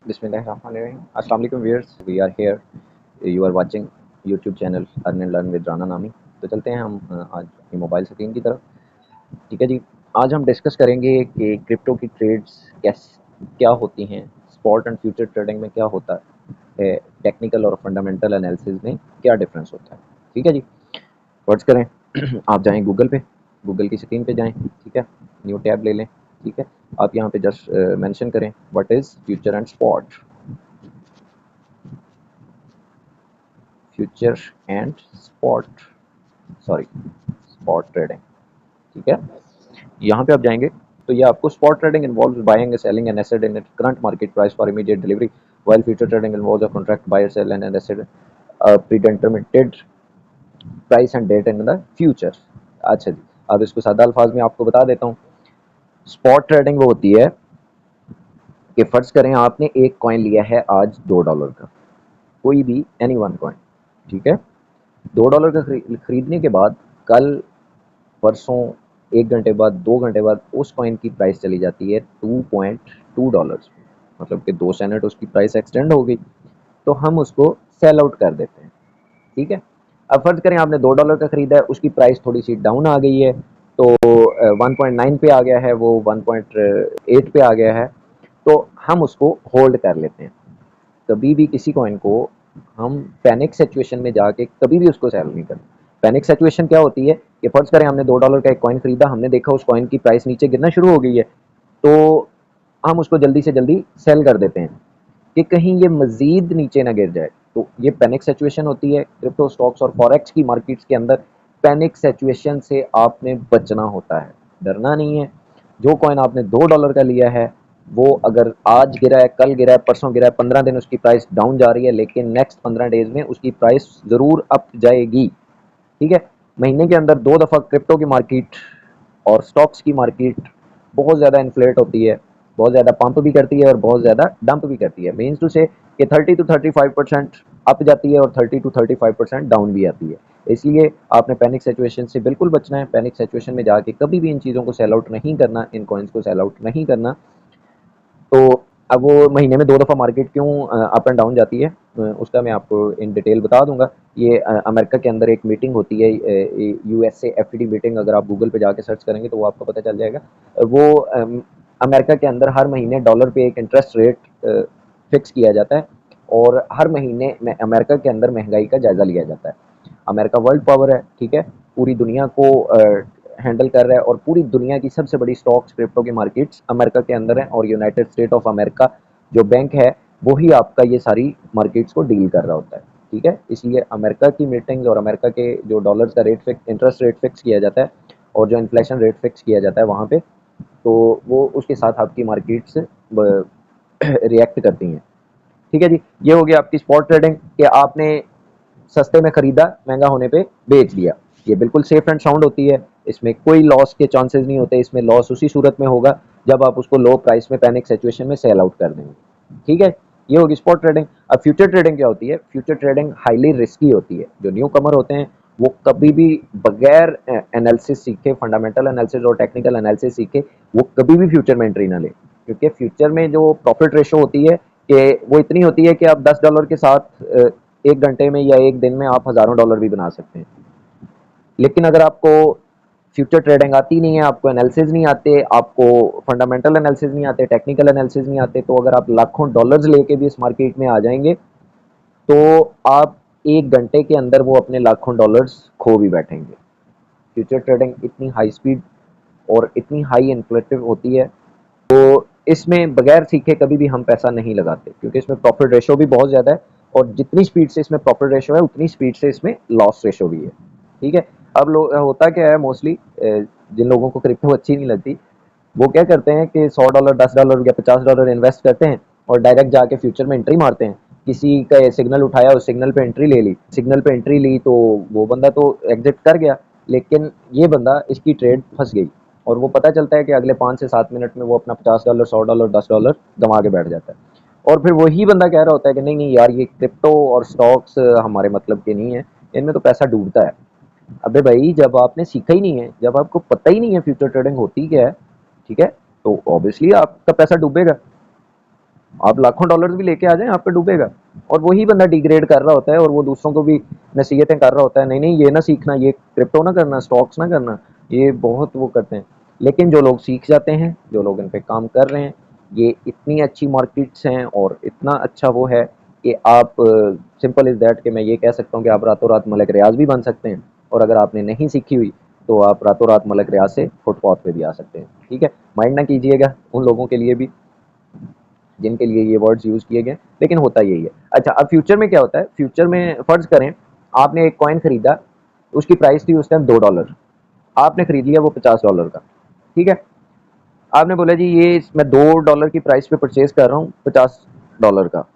Bismillahirrahmanirrahim. Assalamu alaikum viewers. We are here. You are watching YouTube channel Earn and Learn with Rana नामी। तो चलते हैं हम आज अपनी मोबाइल स्क्रीन की तरफ। ठीक है जी। आज हम डिस्कस करेंगे कि क्रिप्टो की ट्रेड्स क्या होती हैं, स्पॉट एंड फ्यूचर ट्रेडिंग में क्या होता है, टेक्निकल और फंडामेंटल एनालिसिस में क्या डिफरेंस होता है। ठीक है जी। वर्ड्स करें आप जाएं गूगल पे, गूगल की स्क्रीन पे जाएं। ठीक है, न्यू टैब ले लें। ठीक है, आप यहाँ पे जस्ट मेंशन करें what is future and spot, future and spot, sorry spot trading. ठीक है, यहाँ पे आप जाएंगे तो ये आपको spot trading involves buying and selling an asset in current market price for immediate delivery, while future trading involves a contract buyer sell and an asset predetermined price and date in the future. अच्छा जी, अब इसको सादा अल्फाज में आपको बता देता हूँ। स्पॉट ट्रेडिंग वो होती है कि फर्ज करें आपने एक कॉइन लिया है आज $2 का, कोई भी एनी वन कॉइन। ठीक है, $2 का खरीदने के बाद कल परसों 1 घंटे बाद 2 घंटे बाद उस कॉइन की प्राइस चली जाती है $2.2, मतलब कि 2 सेंट उसकी प्राइस एक्सटेंड हो गई, तो हम उसको सेल आउट कर देते हैं। ठीक है, अब फर्ज करें आपने $2 का खरीदा है, उसकी प्राइस थोड़ी सी डाउन आ गई है, तो 1.9 पे आ गया है, वो 1.8 पे आ गया है, तो हम उसको होल्ड कर लेते हैं। कभी भी किसी कॉइन को हम पैनिक सिचुएशन में जाके कभी भी उसको सेल नहीं करते। पैनिक सिचुएशन क्या होती है कि फर्ज करें हमने $2 का एक कॉइन खरीदा, हमने देखा उस कॉइन की प्राइस नीचे गिरना शुरू हो गई है, तो हम उसको जल्दी से जल्दी सेल कर देते हैं कि कहीं ये मजीद नीचे ना गिर जाए। तो ये पैनिक सिचुएशन होती है क्रिप्टो स्टॉक्स और फॉरेक्स की मार्केट्स के अंदर। पैनिक सिचुएशन से आपने बचना होता है, डरना नहीं है। जो कॉइन आपने $2 का लिया है, वो अगर आज गिरा है, कल गिरा है, परसों गिरा है, 15 दिन उसकी प्राइस डाउन जा रही है, लेकिन नेक्स्ट 15 डेज में उसकी प्राइस ज़रूर अप जाएगी। ठीक है, महीने के अंदर 2 दफ़ा क्रिप्टो की मार्केट और स्टॉक्स की मार्केट बहुत ज़्यादा इन्फ्लेट होती है, बहुत ज़्यादा पंप भी करती है और बहुत ज़्यादा डंप भी करती है। मीन्स टू से कि 30 to 35% अप जाती है और 30 to 35% डाउन भी आती है। इसलिए आपने पैनिक सिचुएशन से बिल्कुल बचना है। पैनिक सिचुएशन में जाके कभी भी इन चीज़ों को सेल आउट नहीं करना, इन कॉइन्स को सेल आउट नहीं करना। तो अब वो महीने में 2 दफ़ा मार्केट क्यों अप एंड डाउन जाती है, उसका मैं आपको इन डिटेल बता दूंगा। ये अमेरिका के अंदर एक मीटिंग होती है, यूएसए एफटीडी मीटिंग, अगर आप गूगल पे जाके सर्च करेंगे तो वो आपको पता चल जाएगा। वो अमेरिका के अंदर हर महीने डॉलर पे एक इंटरेस्ट रेट फिक्स किया जाता है और हर महीने में अमेरिका के अंदर महंगाई का जायज़ा लिया जाता है। अमेरिका वर्ल्ड पावर है, ठीक है, पूरी दुनिया को हैंडल कर रहा है और पूरी दुनिया की सबसे बड़ी स्टॉक्स क्रिप्टो की मार्केट्स अमेरिका के अंदर है, और यूनाइटेड स्टेट ऑफ अमेरिका जो बैंक है वो ही आपका ये सारी मार्केट्स को डील कर रहा होता है। ठीक है, इसलिए अमेरिका की मीटिंग्स और अमेरिका के जो डॉलर्स का rate fix, interest rate fix किया जाता है और जो इन्फ्लेशन रेट फिक्स किया जाता है वहाँ पे, तो वो उसके साथ आपकी मार्केट्स रिएक्ट करती हैं। ठीक है जी, ये हो गया आपकी स्पॉट ट्रेडिंग कि आपने सस्ते में खरीदा, महंगा होने पे बेच दिया। ये बिल्कुल सेफ एंड साउंड होती है, इसमें कोई लॉस के चांसेस नहीं होते। इसमें लॉस उसी सूरत में होगा जब आप उसको लो प्राइस में पैनिक सिचुएशन में सेल आउट कर देंगे। ठीक है, ये होगी स्पॉट ट्रेडिंग। अब फ्यूचर ट्रेडिंग क्या होती है? फ्यूचर ट्रेडिंग हाईली रिस्की होती है। जो न्यू कमर होते हैं वो कभी भी बगैर एनालिसिस सीखे, फंडामेंटल एनालिसिस और टेक्निकल एनालिसिस सीखे, वो कभी भी फ्यूचर में एंट्री ना ले, क्योंकि फ्यूचर में जो प्रॉफिट रेशो होती है कि वो इतनी होती है कि आप $10 के साथ 1 घंटे में या एक दिन में आप हज़ारों डॉलर भी बना सकते हैं। लेकिन अगर आपको फ्यूचर ट्रेडिंग आती नहीं है, आपको एनालिसिस नहीं आते, आपको फंडामेंटल एनालिसिस नहीं आते, टेक्निकल एनालिसिस नहीं आते, तो अगर आप लाखों डॉलर्स लेके भी इस मार्केट में आ जाएंगे तो आप 1 घंटे के अंदर वो अपने लाखों डॉलर्स खो भी बैठेंगे। फ्यूचर ट्रेडिंग इतनी हाई स्पीड और इतनी हाई इन्फ्लेटिव होती है, तो इसमें बगैर सीखे कभी भी हम पैसा नहीं लगाते, क्योंकि इसमें प्रॉफिट रेशो भी बहुत ज़्यादा है और जितनी स्पीड से इसमें प्रॉफिट रेशो है उतनी स्पीड से इसमें लॉस रेशो भी है। ठीक है, अब लोग होता क्या है मोस्टली, जिन लोगों को क्रिप्टो अच्छी नहीं लगती वो क्या करते हैं कि $100, $10 या $50 इन्वेस्ट करते हैं और डायरेक्ट जाके फ्यूचर में एंट्री मारते हैं। किसी का सिग्नल उठाया, उस सिग्नल पे एंट्री ले ली, सिग्नल पे एंट्री ली तो वो बंदा तो एग्जिट कर गया, लेकिन ये बंदा, इसकी ट्रेड फंस गई और वो पता चलता है कि अगले 5 से 7 मिनट में वो अपना $50, $100, $10 गंवा के बैठ जाता है। और फिर वही बंदा कह रहा होता है कि नहीं नहीं यार, ये क्रिप्टो और स्टॉक्स हमारे मतलब के नहीं है, इनमें तो पैसा डूबता है। अबे भाई, जब आपने सीखा ही नहीं है, जब आपको पता ही नहीं है फ्यूचर ट्रेडिंग होती क्या है, ठीक है, तो ऑब्वियसली आपका पैसा डूबेगा। आप लाखों डॉलर्स भी लेके आ जाएं, आप पे डूबेगा। और वही बंदा डिग्रेड कर रहा होता है और वो दूसरों को भी नसीहतें कर रहा होता है, नहीं नहीं ये ना सीखना, ये क्रिप्टो ना करना, स्टॉक्स ना करना, ये बहुत वो करते हैं। लेकिन जो लोग सीख जाते हैं, जो लोग इन पे काम कर रहे हैं, ये इतनी अच्छी मार्केट्स हैं और इतना अच्छा वो है कि आप सिंपल इज़ दैट कि मैं ये कह सकता हूँ कि आप रातों रात मलिक रियाज़ भी बन सकते हैं। और अगर आपने नहीं सीखी हुई तो आप रातों रात मलिक रियाज़ से फुटपाथ पे भी आ सकते हैं। ठीक है, माइंड ना कीजिएगा उन लोगों के लिए भी जिनके लिए ये वर्ड्स यूज़ किए गए, लेकिन होता यही है। अच्छा, अब फ्यूचर में क्या होता है, फ्यूचर में फ़र्ज़ करें आपने एक कॉइन खरीदा, उसकी प्राइस थी उस टाइम $2, आपने खरीद लिया वो $50 का। ठीक है, आपने बोला जी ये मैं $2 की प्राइस पे परचेज कर रहा हूँ $50 का।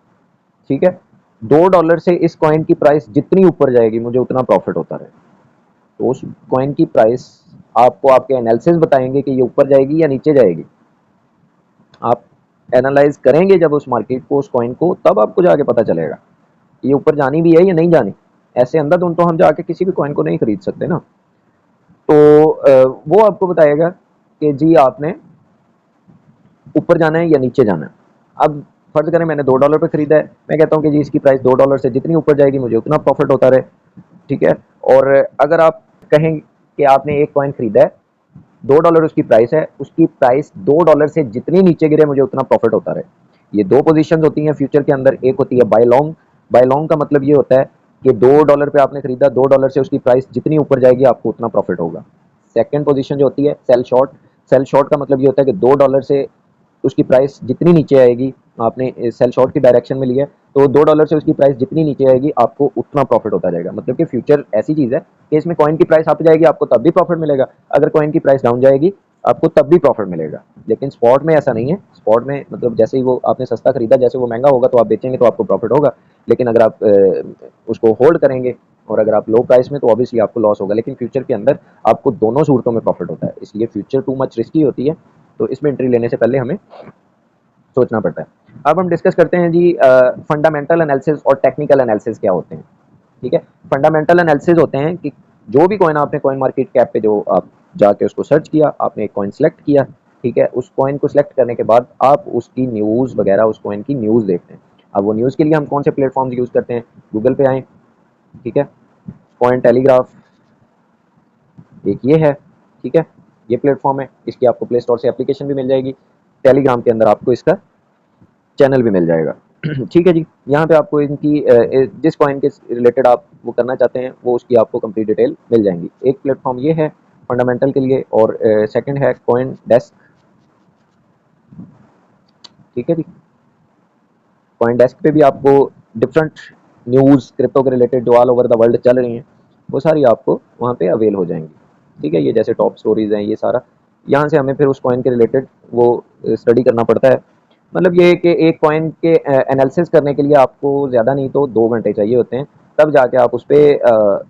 ठीक है, $2 से इस कॉइन की प्राइस जितनी ऊपर जाएगी मुझे उतना प्रॉफिट होता रहे। तो उस कॉइन की प्राइस आपको आपके एनालिसिस बताएंगे कि ये ऊपर जाएगी या नीचे जाएगी। आप एनालाइज करेंगे जब उस मार्केट को, उस कॉइन को, तब आपको जाके पता चलेगा ये ऊपर जानी भी है या नहीं जानी। ऐसे अंधाधुंध तो हम जाके किसी भी कॉइन को नहीं खरीद सकते ना। तो वो आपको बताएगा कि जी आपने ऊपर जाना है या नीचे जाना है। अब फर्ज करें मैंने $2 पे खरीदा है, मैं कहता हूँ कि जी इसकी प्राइस $2 से जितनी ऊपर जाएगी मुझे उतना प्रॉफिट होता रहे। ठीक है, और अगर आप कहें कि आपने एक कॉइन खरीदा है, $2 उसकी प्राइस है, उसकी प्राइस $2 से जितनी नीचे गिरे मुझे उतना प्रॉफिट होता रहे। ये दो पोजीशन होती हैं फ्यूचर के अंदर, एक होती है बाय लॉन्ग। बाय लॉन्ग का मतलब ये होता है कि $2 पे आपने खरीदा, $2 से उसकी प्राइस जितनी ऊपर जाएगी आपको उतना प्रॉफिट होगा। सेकंड पोजीशन जो होती है सेल शॉर्ट। सेल शॉर्ट का मतलब ये होता है कि $2 से उसकी प्राइस जितनी नीचे आएगी, आपने सेल शॉर्ट की डायरेक्शन में लिया है, तो $2 से उसकी प्राइस जितनी नीचे आएगी आपको उतना प्रॉफिट होता जाएगा। मतलब कि फ्यूचर ऐसी चीज़ है कि इसमें कॉइन की प्राइस अप जाएगी आपको तब भी प्रॉफिट मिलेगा, अगर कॉइन की प्राइस डाउन जाएगी आपको तब भी प्रॉफिट मिलेगा। लेकिन स्पॉट में ऐसा नहीं है। स्पॉट में मतलब जैसे ही वो आपने सस्ता खरीदा, जैसे वो महंगा होगा तो आप बेचेंगे तो आपको प्रॉफिट होगा। लेकिन अगर आप उसको होल्ड करेंगे और अगर आप लो प्राइस में, तो ऑब्वियसली आपको लॉस होगा। लेकिन फ्यूचर के अंदर आपको दोनों सूरतों में प्रॉफिट होता है, इसलिए फ्यूचर टू मच रिस्की होती है। तो इसमें एंट्री लेने से पहले हमें सोचना पड़ता है। अब हम डिस्कस करते हैं जी फंडामेंटल एनालिसिस और टेक्निकल एनालिसिस क्या होते हैं। ठीक है, फंडामेंटल एनालिसिस होते हैं कि जो भी कॉइन आपने कॉइन मार्केट कैप पे जो आप जाके उसको सर्च किया, आपने एक कॉइन सेलेक्ट किया। ठीक है, उस कॉइन को सिलेक्ट करने के बाद आप उसकी न्यूज़ वगैरह, उस कॉइन की न्यूज़ देखते हैं। अब वो न्यूज़ के लिए हम कौन से प्लेटफॉर्म्स यूज़ करते हैं, गूगल पे आए। ठीक है, कॉइन टेलीग्राफ एक ये है। ठीक है, ये प्लेटफॉर्म है, इसकी आपको प्ले स्टोर से एप्लीकेशन भी मिल जाएगी। टेलीग्राम के अंदर आपको इसका चैनल भी मिल जाएगा। ठीक है जी, यहाँ पे आपको इनकी जिस कॉइन के रिलेटेड आप वो करना चाहते हैं वो उसकी आपको कंप्लीट डिटेल मिल जाएंगी। एक प्लेटफॉर्म ये है फंडामेंटल के लिए, और सेकंड है कॉइन डेस्क। ठीक है जी, कॉइन डेस्क पे भी आपको डिफरेंट न्यूज़ क्रिप्टो के रिलेटेड जो ऑल ओवर द वर्ल्ड चल रही हैं वो सारी आपको वहाँ पे अवेल हो जाएंगी। ठीक है, ये जैसे टॉप स्टोरीज हैं ये सारा, यहाँ से हमें फिर उस कॉइन के रिलेटेड वो स्टडी करना पड़ता है। मतलब ये है कि एक कॉइन के एनालिसिस करने के लिए आपको ज़्यादा नहीं तो 2 घंटे चाहिए होते हैं, तब जाके आप उस पर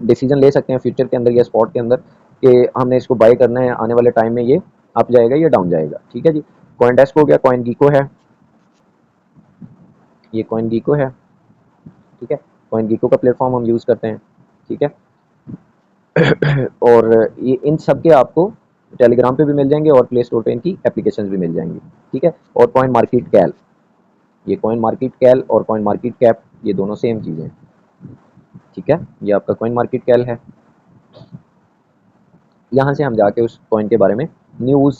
डिसीजन ले सकते हैं फ्यूचर के अंदर या स्पॉट के अंदर कि हमने इसको बाय करना है, आने वाले टाइम में ये अप जाएगा या डाउन जाएगा। ठीक है जी, कॉइन डेस्क हो गया, कॉइन गीको है, ये कॉइन गीको है। ठीक है, कॉइन गीको का प्लेटफॉर्म हम यूज़ करते हैं। ठीक है, और ये इन सब के आपको टेलीग्राम पे भी मिल जाएंगे और प्ले स्टोर पे इनकी एप्लीकेशन भी मिल जाएंगी। ठीक है, और कॉइन मार्केट कैल, ये कॉइन मार्केट कैल और कॉइन मार्केट कैप ये दोनों सेम चीज़ें हैं। ठीक है, ये आपका कॉइन मार्केट कैल है, यहाँ से हम जाके उस कॉइन के बारे में न्यूज़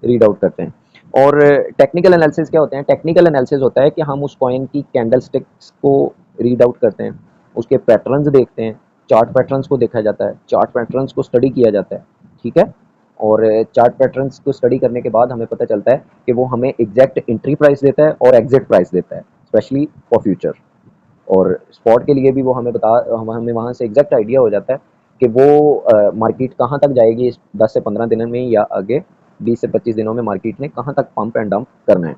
रीड आउट करते हैं। और टेक्निकल एनालिसिस क्या होते हैं, टेक्निकल एनालिसिस होता है कि हम उस कॉइन की कैंडल स्टिक्स को रीड आउट करते हैं, उसके पैटर्न्स देखते हैं, चार्ट पैटर्न्स को देखा जाता है, चार्ट पैटर्न्स को स्टडी किया जाता है। ठीक है, और चार्ट पैटर्न्स को स्टडी करने के बाद हमें पता चलता है कि वो हमें एग्जैक्ट एंट्री प्राइस देता है और एग्जिट प्राइस देता है, स्पेशली फॉर फ्यूचर। और स्पॉट के लिए भी वो हमें हमें वहाँ से एग्जैक्ट आइडिया हो जाता है कि वो मार्केट कहाँ तक जाएगी इस 10 से 15 दिनों में, या आगे 20 से 25 दिनों में मार्केट ने कहाँ तक पंप एंड डंप करना है।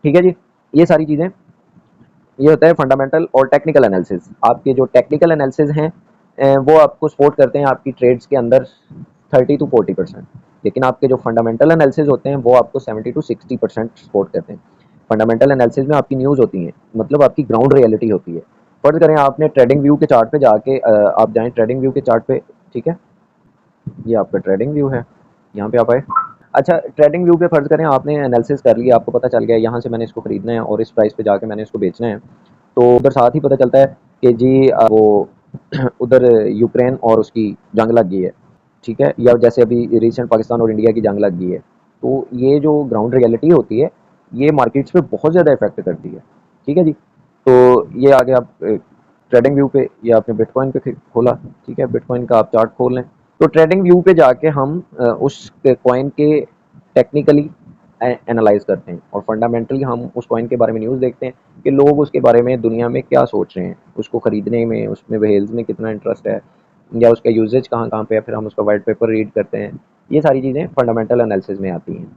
ठीक है जी, ये सारी चीज़ें, ये होता है फंडामेंटल और टेक्निकल एनालिसिस। आपके जो टेक्निकल एनालिसिस हैं वो आपको सपोर्ट करते हैं आपकी ट्रेड्स के अंदर 30 to 40%, लेकिन आपके जो फंडामेंटल एनालिसिस होते हैं वो आपको 70 to 60% सपोर्ट करते हैं। फंडामेंटल एनालिसिस में आपकी न्यूज़ होती है, मतलब आपकी ग्राउंड रियलिटी होती है। फर्ज करें आपने ट्रेडिंग व्यू के चार्ट पे जाके आप जाएं ट्रेडिंग व्यू के चार्ट पे। ठीक है, ये आपका ट्रेडिंग व्यू है, यहाँ पे आप आए। अच्छा, ट्रेडिंग व्यू पे फ़र्ज़ करें आपने एनालिसिस कर लिया, आपको पता चल गया यहाँ से मैंने इसको खरीदना है और इस प्राइस पे जाके मैंने इसको बेचना है। तो उधर साथ ही पता चलता है कि जी वो उधर यूक्रेन और उसकी जंग लग गई है, ठीक है? या जैसे अभी रिसेंट पाकिस्तान और इंडिया की जंग लग गई है। तो ये जो ग्राउंड रियलिटी होती है, ये मार्केट्स पे बहुत ज़्यादा इफ़ेक्ट करती है, ठीक है जी? तो ये आगे आप ट्रेडिंग व्यू पे या आपने बिटकॉइन पे खोला, ठीक है? बिटकॉइन का आप चार्ट खोल लें। तो ट्रेडिंग व्यू पे जाके हम उस कॉइन के टेक्निकली एनालाइज करते हैं और फंडामेंटली हम उस कॉइन के बारे में न्यूज़ देखते हैं कि लोग उसके बारे में दुनिया में क्या सोच रहे हैं, उसको खरीदने में, उसमें वेल्स में कितना इंटरेस्ट है या उसका यूजेज कहाँ कहाँ पे है, फिर हम उसका वाइट पेपर रीड करते हैं। ये सारी चीज़ें फंडामेंटल एनालिसिस में आती हैं।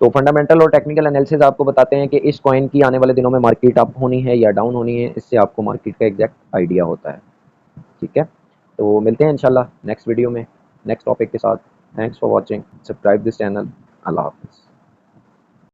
तो फंडामेंटल और टेक्निकल एनालिसिस आपको बताते हैं कि इस कॉइन की आने वाले दिनों में मार्केट अप होनी है या डाउन होनी है, इससे आपको मार्केट का एग्जैक्ट आइडिया होता है, ठीक है? तो मिलते हैं इंशाल्लाह नेक्स्ट वीडियो में नेक्स्ट टॉपिक के साथ। Thanks for watching, subscribe this channel. अल्लाह हाफिज़।